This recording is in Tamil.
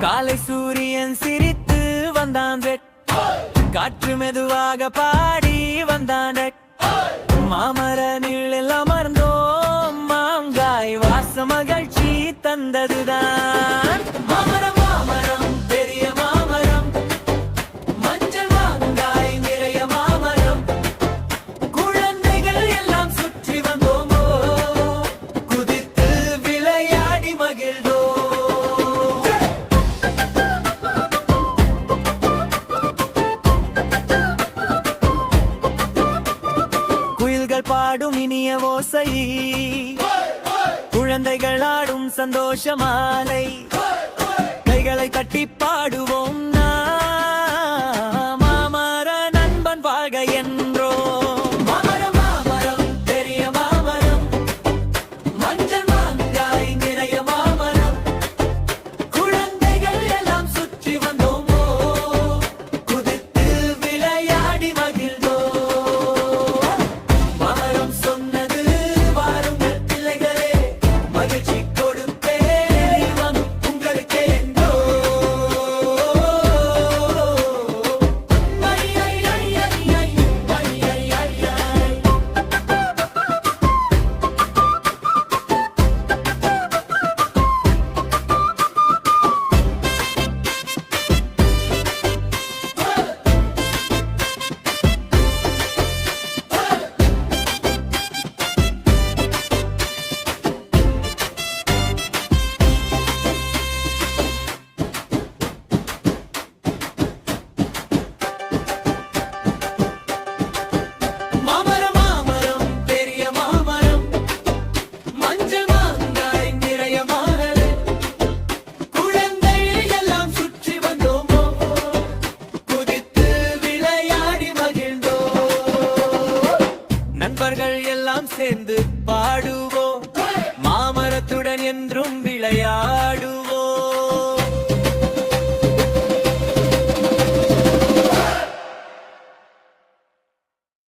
காலை சூரியன் சிரித்து வந்தான், காற்று மெதுவாக பாடி வந்தான். மாமர நிழலில் அமர்ந்தோம், மாங்காய் வாச மகிழ்ச்சி தந்ததுதான். மாமரம் மாமரம் பெரிய மாமரம், மஞ்சள் மாங்காய் நிறைய மாமரம், குழந்தைகள் எல்லாம் சுற்றி வந்தோமோ, குதித்து விளையாடி மகிழ்ந்தோம். குயில்கள் பாடும் இனிய ஓசை, குழந்தைகள் ஆடும் சந்தோஷ மாலை, கைகளை தட்டி பாடுவோம் மாமர நண்பன் வாழ்க என்றோ. மாமரம் மாமரம் பெரிய மாமரம், மஞ்சள் மாங்காய் நிறைய மாமரம், குழந்தைகள் எல்லாம் சுற்றி வந்தோமோ, குதித்து விளையாடி மகிழ்ந்தோம். மாமரம் சொன்னது வாருங்கள் பிள்ளைகளே, மகிழ்ச்சி கொடுப்பேன் உங்களுக்கு என்றோ. ஐ ஐ ஐ ஐ ஐ ஐ ஐ ஐ ஐ. மாமரம் மாமரம் பெரிய மாமரம், மஞ்சள் மாங்காய் நிறைய மாமரம், குழந்தைகள் எல்லாம் சுற்றி வந்தோமோ, குதித்து விளையாடி மகிழ்ந்தோம். நண்பர்கள் எல்லாம் சேர்ந்து பாடுவோம், மாமரத்துடன் என்றும்